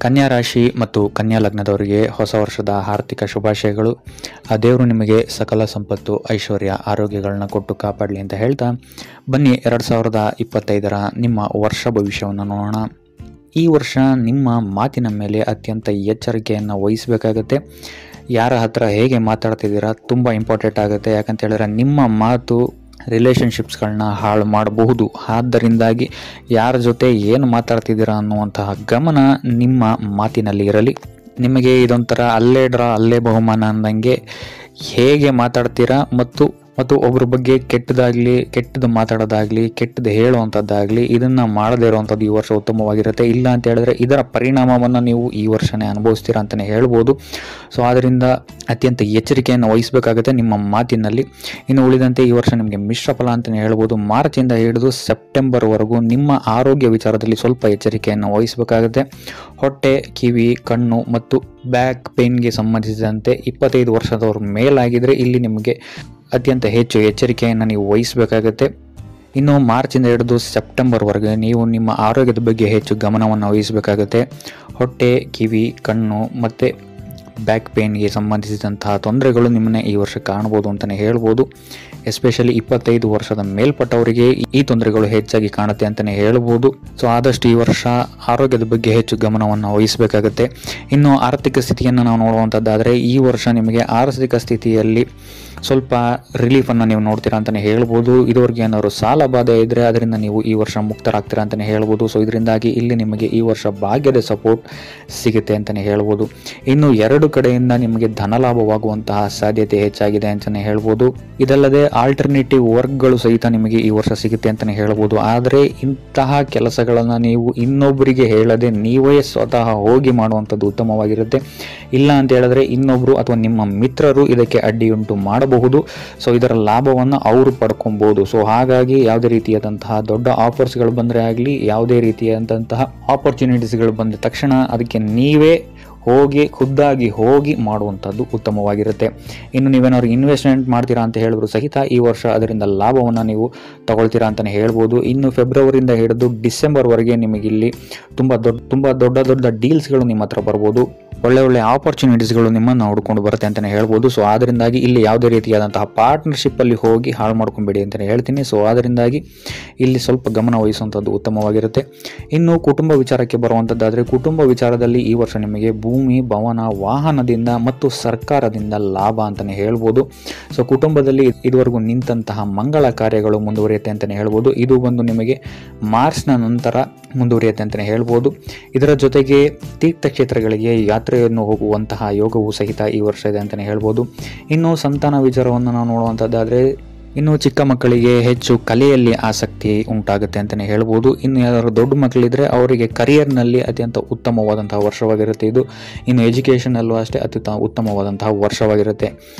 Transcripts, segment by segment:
ಕನ್ಯಾ ರಾಶಿ ಮತ್ತು ಕನ್ಯಾ ಲಗ್ನದವರಿಗೆ ಹೊಸ ವರ್ಷದ ಆರ್ಥಿಕ ಶುಭಾಶಯಗಳು. ಆ ದೇವರು ನಿಮಗೆ ಸಕಲ ಸಂಪತ್ತು, ಐಶ್ವರ್ಯ, ಆರೋಗ್ಯಗಳನ್ನ ಕೊಟ್ಟು ಕಾಪಾಡಲಿ ಅಂತ ಹೇಳ್ತಾ ಬನ್ನಿ 2025ರ ನಿಮ್ಮ ವರ್ಷ ಭವಿಷ್ಯವನ್ನು ನೋಡೋಣ. ಈ ವರ್ಷ ನಿಮ್ಮ ಮಾತಿನ ಮೇಲೆ ಅತ್ಯಂತ ಎಚ್ಚರಿಕೆಯನ್ನು ವಹಿಸಬೇಕಾಗತ್ತೆ. ಯಾರ ಹತ್ರ ಹೇಗೆ ಮಾತಾಡ್ತಿದ್ದೀರಾ ತುಂಬ ಇಂಪಾರ್ಟೆಂಟ್ ಆಗುತ್ತೆ. ಯಾಕಂತ ಹೇಳಿದ್ರೆ ನಿಮ್ಮ ಮಾತು ರಿಲೇಷನ್ಶಿಪ್ಸ್ಗಳನ್ನ ಹಾಳು ಮಾಡಬಹುದು. ಆದ್ದರಿಂದಾಗಿ ಯಾರ ಜೊತೆ ಏನು ಮಾತಾಡ್ತಿದ್ದೀರಾ ಅನ್ನುವಂತಹ ಗಮನ ನಿಮ್ಮ ಮಾತಿನಲ್ಲಿ ಇರಲಿ. ನಿಮಗೆ ಇದೊಂಥರ ಅಲ್ಲೇ ಡ್ರಾ ಅಲ್ಲೇ ಬಹುಮಾನ ಅಂದಂಗೆ ಹೇಗೆ ಮಾತಾಡ್ತೀರಾ ಮತ್ತು ಒಬ್ಬರ ಬಗ್ಗೆ ಕೆಟ್ಟದ್ದು ಮಾತಾಡೋದಾಗಲಿ, ಕೆಟ್ಟದ್ದು ಹೇಳುವಂಥದ್ದಾಗಲಿ ಇದನ್ನು ಮಾಡದೇ ಇರುವಂಥದ್ದು ಈ ವರ್ಷ ಉತ್ತಮವಾಗಿರುತ್ತೆ. ಇಲ್ಲ ಅಂತ ಹೇಳಿದ್ರೆ ಇದರ ಪರಿಣಾಮವನ್ನು ನೀವು ಈ ವರ್ಷನೇ ಅನುಭವಿಸ್ತೀರಾ ಅಂತಲೇ ಹೇಳ್ಬೋದು. ಸೊ ಆದ್ದರಿಂದ ಅತ್ಯಂತ ಎಚ್ಚರಿಕೆಯನ್ನು ವಹಿಸಬೇಕಾಗುತ್ತೆ ನಿಮ್ಮ ಮಾತಿನಲ್ಲಿ. ಇನ್ನು ಉಳಿದಂತೆ ಈ ವರ್ಷ ನಿಮಗೆ ಮಿಶ್ರ ಫಲ ಅಂತಲೇ ಹೇಳ್ಬೋದು. ಮಾರ್ಚಿಂದ ಹಿಡಿದು ಸೆಪ್ಟೆಂಬರ್ವರೆಗೂ ನಿಮ್ಮ ಆರೋಗ್ಯ ವಿಚಾರದಲ್ಲಿ ಸ್ವಲ್ಪ ಎಚ್ಚರಿಕೆಯನ್ನು ವಹಿಸಬೇಕಾಗುತ್ತೆ. ಹೊಟ್ಟೆ, ಕಿವಿ, ಕಣ್ಣು ಮತ್ತು ಬ್ಯಾಕ್ ಪೇನ್ಗೆ ಸಂಬಂಧಿಸಿದಂತೆ 25 ವರ್ಷದವ್ರ ಮೇಲಾಗಿದ್ದರೆ ಇಲ್ಲಿ ನಿಮಗೆ ಅತ್ಯಂತ ಹೆಚ್ಚು ಎಚ್ಚರಿಕೆಯನ್ನು ನೀವು ವಹಿಸಬೇಕಾಗತ್ತೆ. ಇನ್ನು ಮಾರ್ಚಿಂದ ಹಿಡಿದು ಸೆಪ್ಟೆಂಬರ್ವರೆಗೆ ನೀವು ನಿಮ್ಮ ಆರೋಗ್ಯದ ಬಗ್ಗೆ ಹೆಚ್ಚು ಗಮನವನ್ನು ವಹಿಸಬೇಕಾಗುತ್ತೆ. ಹೊಟ್ಟೆ, ಕಿವಿ, ಕಣ್ಣು ಮತ್ತು ಬ್ಯಾಕ್ ಪೇನ್ಗೆ ಸಂಬಂಧಿಸಿದಂತಹ ತೊಂದರೆಗಳು ನಿಮ್ಮನ್ನೇ ಈ ವರ್ಷ ಕಾಣ್ಬೋದು ಅಂತಲೇ ಹೇಳ್ಬೋದು. ಎಸ್ಪೆಷಲಿ 25 ವರ್ಷದ ಮೇಲ್ಪಟ್ಟವರಿಗೆ ಈ ತೊಂದರೆಗಳು ಹೆಚ್ಚಾಗಿ ಕಾಣುತ್ತೆ ಅಂತಲೇ ಹೇಳ್ಬೋದು. ಸೊ ಆದಷ್ಟು ಈ ವರ್ಷ ಆರೋಗ್ಯದ ಬಗ್ಗೆ ಹೆಚ್ಚು ಗಮನವನ್ನು ವಹಿಸಬೇಕಾಗುತ್ತೆ. ಇನ್ನು ಆರ್ಥಿಕ ಸ್ಥಿತಿಯನ್ನು ನಾವು ನೋಡುವಂಥದ್ದಾದರೆ ಈ ವರ್ಷ ನಿಮಗೆ ಆರ್ಥಿಕ ಸ್ಥಿತಿಯಲ್ಲಿ ಸ್ವಲ್ಪ ರಿಲೀಫನ್ನು ನೀವು ನೋಡ್ತೀರಾ ಅಂತಲೇ ಹೇಳ್ಬೋದು. ಇದುವರೆಗೆ ಏನಾದ್ರು ಸಾಲ ಬಾಧೆ ಇದ್ದರೆ ಅದರಿಂದ ನೀವು ಈ ವರ್ಷ ಮುಕ್ತರಾಗ್ತೀರಾ ಅಂತಲೇ ಹೇಳ್ಬೋದು. ಸೊ ಇದರಿಂದಾಗಿ ಇಲ್ಲಿ ನಿಮಗೆ ಈ ವರ್ಷ ಭಾಗ್ಯದ ಸಪೋರ್ಟ್ ಸಿಗುತ್ತೆ ಅಂತಲೇ ಹೇಳ್ಬೋದು. ಇನ್ನು 2 ಕಡೆಯಿಂದ ನಿಮಗೆ ಧನಲಾಭವಾಗುವಂತಹ ಸಾಧ್ಯತೆ ಹೆಚ್ಚಾಗಿದೆ ಅಂತಲೇ ಹೇಳ್ಬೋದು. ಇದಲ್ಲದೆ ಆಲ್ಟರ್ನೇಟಿವ್ ವರ್ಕ್ಗಳು ಸಹಿತ ನಿಮಗೆ ಈ ವರ್ಷ ಸಿಗುತ್ತೆ ಅಂತಲೇ ಹೇಳ್ಬೋದು. ಆದರೆ ಇಂತಹ ಕೆಲಸಗಳನ್ನು ನೀವು ಇನ್ನೊಬ್ಬರಿಗೆ ಹೇಳದೆ ನೀವೇ ಸ್ವತಃ ಹೋಗಿ ಮಾಡುವಂಥದ್ದು ಉತ್ತಮವಾಗಿರುತ್ತೆ. ಇಲ್ಲ ಅಂತ ಹೇಳಿದ್ರೆ ಇನ್ನೊಬ್ಬರು ಅಥವಾ ನಿಮ್ಮ ಮಿತ್ರರು ಇದಕ್ಕೆ ಅಡ್ಡಿಯುಂಟು ಮಾಡಬಹುದು. ಸೊ ಇದರ ಲಾಭವನ್ನು ಅವರು ಪಡ್ಕೊಬಹುದು. ಸೊ ಹಾಗಾಗಿ ಯಾವುದೇ ರೀತಿಯಾದಂತಹ ದೊಡ್ಡ ಆಫರ್ಸ್ಗಳು ಬಂದರೆ ಆಗಲಿ, ಯಾವುದೇ ರೀತಿಯಾದಂತಹ ಆಪರ್ಚುನಿಟೀಸ್ಗಳು ಬಂದ ತಕ್ಷಣ ಅದಕ್ಕೆ ನೀವೇ ಖುದ್ದಾಗಿ ಹೋಗಿ ಮಾಡುವಂಥದ್ದು ಉತ್ತಮವಾಗಿರುತ್ತೆ. ಇನ್ನು ನೀವೇನಾದ್ರು ಇನ್ವೆಸ್ಟ್ಮೆಂಟ್ ಮಾಡ್ತೀರಾ ಅಂತ ಹೇಳಿದ್ರು ಸಹಿತ ಈ ವರ್ಷ ಅದರಿಂದ ಲಾಭವನ್ನು ನೀವು ತಗೊಳ್ತೀರಾ ಅಂತಲೇ ಹೇಳ್ಬೋದು. ಇನ್ನು ಫೆಬ್ರವರಿಯಿಂದ ಹಿಡಿದು ಡಿಸೆಂಬರ್ವರೆಗೆ ನಿಮಗಿಲ್ಲಿ ತುಂಬ ದೊಡ್ಡ ಡೀಲ್ಸ್ಗಳು ನಿಮ್ಮ ಹತ್ರ ಬರ್ಬೋದು. ಒಳ್ಳೆ ಆಪರ್ಚುನಿಟೀಸ್ಗಳು ನಿಮ್ಮನ್ನು ಹುಡ್ಕೊಂಡು ಬರುತ್ತೆ ಅಂತಲೇ ಹೇಳ್ಬೋದು. ಸೊ ಅದರಿಂದಾಗಿ ಇಲ್ಲಿ ಯಾವುದೇ ರೀತಿಯಾದಂತಹ ಪಾರ್ಟ್ನರ್ಶಿಪ್ಪಲ್ಲಿ ಹೋಗಿ ಹಾಳು ಮಾಡ್ಕೊಂಬೇಡಿ ಅಂತಲೇ ಹೇಳ್ತೀನಿ. ಸೊ ಅದರಿಂದಾಗಿ ಇಲ್ಲಿ ಸ್ವಲ್ಪ ಗಮನ ವಹಿಸುವಂಥದ್ದು ಉತ್ತಮವಾಗಿರುತ್ತೆ. ಇನ್ನು ಕುಟುಂಬ ವಿಚಾರಕ್ಕೆ ಬರುವಂಥದ್ದಾದರೆ ಕುಟುಂಬ ವಿಚಾರದಲ್ಲಿ ಈ ವರ್ಷ ನಿಮಗೆ ಭೂಮಿ, ಭವನ, ವಾಹನದಿಂದ ಮತ್ತು ಸರ್ಕಾರದಿಂದ ಲಾಭ ಅಂತಲೇ ಹೇಳ್ಬೋದು. ಸೊ ಕುಟುಂಬದಲ್ಲಿ ಇದುವರೆಗೂ ನಿಂತಹ ಮಂಗಳ ಕಾರ್ಯಗಳು ಮುಂದುವರಿಯುತ್ತೆ ಅಂತಲೇ ಹೇಳ್ಬೋದು. ಇದು ಬಂದು ನಿಮಗೆ ಮಾರ್ಚ್ನ ನಂತರ ಮುಂದುವರಿಯುತ್ತೆ ಅಂತಲೇ ಹೇಳ್ಬೋದು. ಇದರ ಜೊತೆಗೆ ತೀರ್ಥಕ್ಷೇತ್ರಗಳಿಗೆ ಯಾತ್ರೆಯನ್ನು ಹೋಗುವಂತಹ ಯೋಗವು ಸಹಿತ ಈ ವರ್ಷ ಇದೆ ಅಂತಲೇ ಹೇಳ್ಬೋದು. ಇನ್ನು ಸಂತಾನ ವಿಚಾರವನ್ನು ನಾವು ನೋಡುವಂಥದ್ದಾದರೆ ಇನ್ನು ಚಿಕ್ಕ ಮಕ್ಕಳಿಗೆ ಹೆಚ್ಚು ಕಲೆಯಲ್ಲಿ ಆಸಕ್ತಿ ಉಂಟಾಗುತ್ತೆ ಅಂತಲೇ ಹೇಳ್ಬೋದು. ಇನ್ನು ಯಾರು ದೊಡ್ಡ ಮಕ್ಕಳಿದ್ರೆ ಅವರಿಗೆ ಕರಿಯರ್ನಲ್ಲಿ ಅತ್ಯಂತ ಉತ್ತಮವಾದಂತಹ ವರ್ಷವಾಗಿರುತ್ತೆ ಇದು. ಇನ್ನು ಎಜುಕೇಷನಲ್ಲೂ ಅಷ್ಟೇ ಉತ್ತಮವಾದಂತಹ ವರ್ಷವಾಗಿರುತ್ತೆ.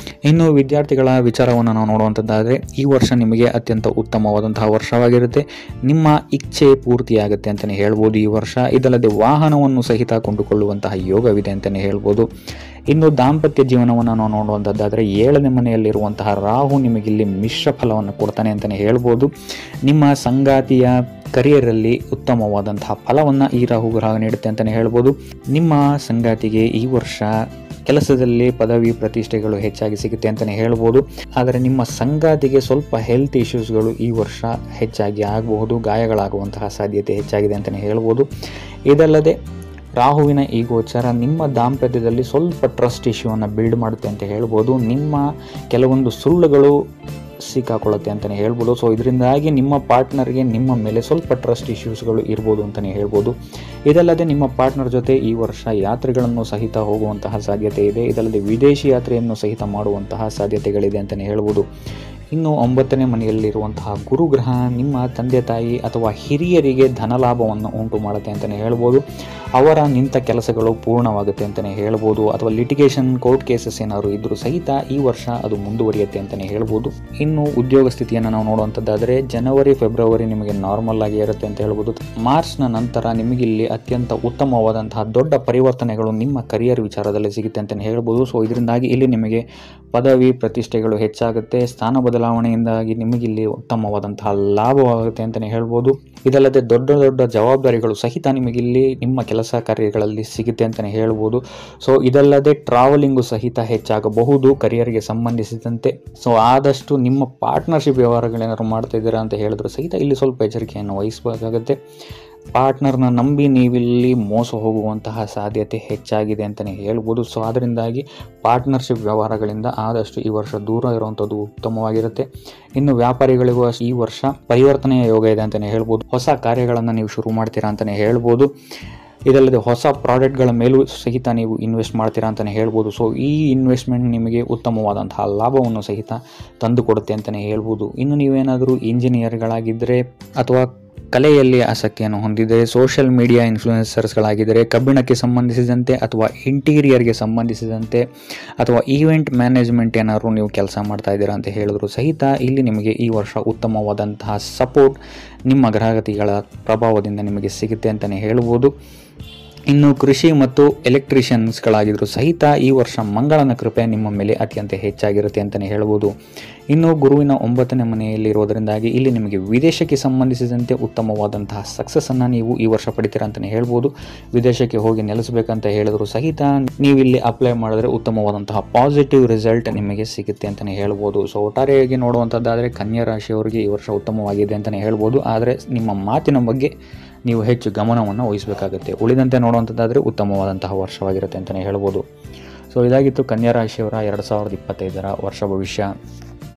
ಇನ್ನು ವಿದ್ಯಾರ್ಥಿಗಳ ವಿಚಾರವನ್ನು ನಾವು ನೋಡುವಂಥದ್ದಾದರೆ ಈ ವರ್ಷ ನಿಮಗೆ ಅತ್ಯಂತ ಉತ್ತಮವಾದಂತಹ ವರ್ಷವಾಗಿರುತ್ತೆ. ನಿಮ್ಮ ಇಚ್ಛೆ ಪೂರ್ತಿಯಾಗುತ್ತೆ ಅಂತಲೇ ಹೇಳ್ಬೋದು ಈ ವರ್ಷ. ಇದಲ್ಲದೆ ವಾಹನವನ್ನು ಸಹಿತ ಕೊಂಡುಕೊಳ್ಳುವಂತಹ ಯೋಗವಿದೆ ಅಂತಲೇ ಹೇಳ್ಬೋದು. ಇನ್ನು ದಾಂಪತ್ಯ ಜೀವನವನ್ನು ನಾವು ನೋಡುವಂಥದ್ದಾದರೆ 7ನೇ ಮನೆಯಲ್ಲಿರುವಂತಹ ರಾಹು ನಿಮಗಿಲ್ಲಿ ಮಿಶ್ರ ಫಲವನ್ನು ಕೊಡ್ತಾನೆ ಅಂತಲೇ ಹೇಳ್ಬೋದು. ನಿಮ್ಮ ಸಂಗಾತಿಯ ಕರಿಯರಲ್ಲಿ ಉತ್ತಮವಾದಂತಹ ಫಲವನ್ನು ಈ ರಾಹು ಗ್ರಹ ನೀಡುತ್ತೆ ಅಂತಲೇ ಹೇಳ್ಬೋದು. ನಿಮ್ಮ ಸಂಗಾತಿಗೆ ಈ ವರ್ಷ ಕೆಲಸದಲ್ಲಿ ಪದವಿ ಪ್ರತಿಷ್ಠೆಗಳು ಹೆಚ್ಚಾಗಿ ಸಿಗುತ್ತೆ ಅಂತಲೇ ಹೇಳ್ಬೋದು. ಆದರೆ ನಿಮ್ಮ ಸಂಗಾತಿಗೆ ಸ್ವಲ್ಪ ಹೆಲ್ತ್ ಇಶ್ಯೂಸ್ಗಳು ಈ ವರ್ಷ ಹೆಚ್ಚಾಗಿ ಆಗಬಹುದು. ಗಾಯಗಳಾಗುವಂತಹ ಸಾಧ್ಯತೆ ಹೆಚ್ಚಾಗಿದೆ ಅಂತಲೇ ಹೇಳ್ಬೋದು. ಇದಲ್ಲದೆ ರಾಹುವಿನ ಈ ಗೋಚರ ನಿಮ್ಮ ದಾಂಪತ್ಯದಲ್ಲಿ ಸ್ವಲ್ಪ ಟ್ರಸ್ಟ್ ಇಶ್ಯೂವನ್ನು ಬಿಲ್ಡ್ ಮಾಡುತ್ತೆ ಅಂತ ಹೇಳ್ಬೋದು. ನಿಮ್ಮ ಕೆಲವೊಂದು ಸುಳ್ಳುಗಳು ಸಿಕ್ಕಾಕೊಳ್ಳುತ್ತೆ ಅಂತಲೇ ಹೇಳ್ಬೋದು. ಸೊ ಇದರಿಂದಾಗಿ ನಿಮ್ಮ ಪಾರ್ಟ್ನರ್ಗೆ ನಿಮ್ಮ ಮೇಲೆ ಸ್ವಲ್ಪ ಟ್ರಸ್ಟ್ ಇಶ್ಯೂಸ್ಗಳು ಇರ್ಬೋದು ಅಂತಲೇ ಹೇಳ್ಬೋದು. ಇದಲ್ಲದೆ ನಿಮ್ಮ ಪಾರ್ಟ್ನರ್ ಜೊತೆ ಈ ವರ್ಷ ಯಾತ್ರೆಗಳನ್ನು ಸಹಿತ ಹೋಗುವಂತಹ ಸಾಧ್ಯತೆ ಇದೆ. ಇದಲ್ಲದೆ ವಿದೇಶಿ ಯಾತ್ರೆಯನ್ನು ಸಹಿತ ಮಾಡುವಂತಹ ಸಾಧ್ಯತೆಗಳಿದೆ ಅಂತಲೇ ಹೇಳ್ಬೋದು. ಇನ್ನು 9ನೇ ಮನೆಯಲ್ಲಿರುವಂತಹ ಗುರುಗ್ರಹ ನಿಮ್ಮ ತಂದೆ ತಾಯಿ ಅಥವಾ ಹಿರಿಯರಿಗೆ ಧನಲಾಭವನ್ನು ಉಂಟು ಮಾಡುತ್ತೆ ಅಂತಲೇ ಹೇಳ್ಬೋದು. ಅವರ ನಿಂತ ಕೆಲಸಗಳು ಪೂರ್ಣವಾಗುತ್ತೆ ಅಂತಲೇ ಹೇಳ್ಬೋದು. ಅಥವಾ ಲಿಟಿಗೇಷನ್ ಕೋರ್ಟ್ ಕೇಸಸ್ ಏನಾದ್ರು ಇದ್ದರೂ ಸಹಿತ ಈ ವರ್ಷ ಅದು ಮುಂದುವರಿಯುತ್ತೆ ಅಂತಲೇ ಹೇಳ್ಬೋದು. ಇನ್ನು ಉದ್ಯೋಗ ಸ್ಥಿತಿಯನ್ನು ನಾವು ನೋಡುವಂಥದ್ದಾದರೆ ಜನವರಿ, ಫೆಬ್ರವರಿ ನಿಮಗೆ ನಾರ್ಮಲ್ ಆಗಿ ಇರುತ್ತೆ ಅಂತ ಹೇಳ್ಬೋದು. ಮಾರ್ಚ್ನ ನಂತರ ನಿಮಗಿಲ್ಲಿ ಅತ್ಯಂತ ಉತ್ತಮವಾದಂತಹ ದೊಡ್ಡ ಪರಿವರ್ತನೆಗಳು ನಿಮ್ಮ ಕರಿಯರ್ ವಿಚಾರದಲ್ಲಿ ಸಿಗುತ್ತೆ ಅಂತಲೇ ಹೇಳ್ಬೋದು. ಸೊ ಇದರಿಂದಾಗಿ ಇಲ್ಲಿ ನಿಮಗೆ ಪದವಿ ಪ್ರತಿಷ್ಠೆಗಳು ಹೆಚ್ಚಾಗುತ್ತೆ, ಸ್ಥಾನ ಬದಲಾವಣೆಯಿಂದಾಗಿ ನಿಮಗಿಲ್ಲಿ ಉತ್ತಮವಾದಂತಹ ಲಾಭವಾಗುತ್ತೆ ಅಂತಲೇ ಹೇಳ್ಬೋದು. ಇದಲ್ಲದೆ ದೊಡ್ಡ ದೊಡ್ಡ ಜವಾಬ್ದಾರಿಗಳು ಸಹಿತ ನಿಮಗಿಲ್ಲಿ ನಿಮ್ಮ ಕೆಲಸ ಕಾರ್ಯಗಳಲ್ಲಿ ಸಿಗುತ್ತೆ ಅಂತಲೇ ಹೇಳ್ಬೋದು. ಸೊ ಇದಲ್ಲದೆ ಟ್ರಾವೆಲಿಂಗು ಸಹಿತ ಹೆಚ್ಚಾಗಬಹುದು ಕರಿಯರ್ಗೆ ಸಂಬಂಧಿಸಿದಂತೆ. ಸೊ ಆದಷ್ಟು ನಿಮ್ಮ ಪಾರ್ಟ್ನರ್ಶಿಪ್ ವ್ಯವಹಾರಗಳೇನಾದ್ರು ಮಾಡ್ತಾ ಇದ್ದೀರಾ ಅಂತ ಹೇಳಿದ್ರು ಸಹಿತ ಇಲ್ಲಿ ಸ್ವಲ್ಪ ಎಚ್ಚರಿಕೆಯನ್ನು ವಹಿಸಬೇಕಾಗುತ್ತೆ. ಪಾರ್ಟ್ನರ್ನ ನಂಬಿ ನೀವಿಲ್ಲಿ ಮೋಸ ಹೋಗುವಂತಹ ಸಾಧ್ಯತೆ ಹೆಚ್ಚಾಗಿದೆ ಅಂತಲೇ ಹೇಳ್ಬೋದು. ಸೊ ಅದರಿಂದಾಗಿ ಪಾರ್ಟ್ನರ್ಶಿಪ್ ವ್ಯವಹಾರಗಳಿಂದ ಆದಷ್ಟು ಈ ವರ್ಷ ದೂರ ಇರುವಂಥದ್ದು ಉತ್ತಮವಾಗಿರುತ್ತೆ. ಇನ್ನು ವ್ಯಾಪಾರಿಗಳಿಗೂ ಈ ವರ್ಷ ಪರಿವರ್ತನೆಯ ಯೋಗ ಇದೆ ಅಂತಲೇ ಹೇಳ್ಬೋದು. ಹೊಸ ಕಾರ್ಯಗಳನ್ನು ನೀವು ಶುರು ಮಾಡ್ತೀರಾ ಅಂತಲೇ ಹೇಳ್ಬೋದು. ಇದಲ್ಲದೆ ಹೊಸ ಪ್ರಾಡಕ್ಟ್ಗಳ ಮೇಲೂ ಸಹಿತ ನೀವು ಇನ್ವೆಸ್ಟ್ ಮಾಡ್ತೀರಾ ಅಂತಲೇ ಹೇಳ್ಬೋದು. ಸೊ ಈ ಇನ್ವೆಸ್ಟ್ಮೆಂಟ್ ನಿಮಗೆ ಉತ್ತಮವಾದಂತಹ ಲಾಭವನ್ನು ಸಹಿತ ತಂದು ಕೊಡುತ್ತೆ ಅಂತಲೇ ಹೇಳ್ಬೋದು. ಇನ್ನು ನೀವೇನಾದರೂ ಇಂಜಿನಿಯರ್ಗಳಾಗಿದ್ದರೆ ಅಥವಾ ಕಲೆಯಲ್ಲಿ ಆಸಕ್ತಿಯನ್ನು ಹೊಂದಿದರೆ, ಸೋಷಿಯಲ್ ಮೀಡಿಯಾ ಇನ್ಫ್ಲೂಯೆನ್ಸರ್ಸ್ಗಳಾಗಿದ್ದರೆ, ಕಬ್ಬಿಣಕ್ಕೆ ಸಂಬಂಧಿಸಿದಂತೆ ಅಥವಾ ಇಂಟೀರಿಯರ್ಗೆ ಸಂಬಂಧಿಸಿದಂತೆ ಅಥವಾ ಈವೆಂಟ್ ಮ್ಯಾನೇಜ್ಮೆಂಟ್ ಏನಾದರೂ ನೀವು ಕೆಲಸ ಮಾಡ್ತಾ ಇದ್ದೀರಾ ಅಂತ ಹೇಳಿದ್ರು ಸಹಿತ ಇಲ್ಲಿ ನಿಮಗೆ ಈ ವರ್ಷ ಉತ್ತಮವಾದಂತಹ ಸಪೋರ್ಟ್ ನಿಮ್ಮ ಗ್ರಹಗತಿಗಳ ಪ್ರಭಾವದಿಂದ ನಿಮಗೆ ಸಿಗುತ್ತೆ ಅಂತಲೇ ಹೇಳ್ಬೋದು. ಇನ್ನು ಕೃಷಿ ಮತ್ತು ಎಲೆಕ್ಟ್ರಿಷಿಯನ್ಸ್ಗಳಾಗಿದ್ದರೂ ಸಹಿತ ಈ ವರ್ಷ ಮಂಗಳನ ಕೃಪೆ ನಿಮ್ಮ ಮೇಲೆ ಅತ್ಯಂತ ಹೆಚ್ಚಾಗಿರುತ್ತೆ ಅಂತಲೇ ಹೇಳ್ಬೋದು. ಇನ್ನು ಗುರುವಿನ 9ನೇ ಮನೆಯಲ್ಲಿರೋದರಿಂದಾಗಿ ಇಲ್ಲಿ ನಿಮಗೆ ವಿದೇಶಕ್ಕೆ ಸಂಬಂಧಿಸಿದಂತೆ ಉತ್ತಮವಾದಂತಹ ಸಕ್ಸಸ್ಸನ್ನು ನೀವು ಈ ವರ್ಷ ಪಡಿತೀರಾ ಅಂತಲೇ ಹೇಳ್ಬೋದು. ವಿದೇಶಕ್ಕೆ ಹೋಗಿ ನೆಲೆಸಬೇಕಂತ ಹೇಳಿದ್ರು ಸಹಿತ ನೀವಿಲ್ಲಿ ಅಪ್ಲೈ ಮಾಡಿದ್ರೆ ಉತ್ತಮವಾದಂತಹ ಪಾಸಿಟಿವ್ ರಿಸಲ್ಟ್ ನಿಮಗೆ ಸಿಗುತ್ತೆ ಅಂತಲೇ ಹೇಳ್ಬೋದು. ಸೊ ಒಟ್ಟಾರೆಯಾಗಿ ನೋಡುವಂಥದ್ದಾದರೆ ಕನ್ಯಾ ರಾಶಿಯವರಿಗೆ ಈ ವರ್ಷ ಉತ್ತಮವಾಗಿದೆ ಅಂತಲೇ ಹೇಳ್ಬೋದು. ಆದರೆ ನಿಮ್ಮ ಮಾತಿನ ಬಗ್ಗೆ ನೀವು ಹೆಚ್ಚು ಗಮನವನ್ನು ವಹಿಸಬೇಕಾಗುತ್ತೆ. ಉಳಿದಂತೆ ನೋಡುವಂಥದ್ದಾದರೆ ಉತ್ತಮವಾದಂತಹ ವರ್ಷವಾಗಿರುತ್ತೆ ಅಂತಲೇ ಹೇಳ್ಬೋದು. ಸೊ ಇದಾಗಿತ್ತು ಕನ್ಯಾ ರಾಶಿಯವರ 2025 ವರ್ಷ ಭವಿಷ್ಯ.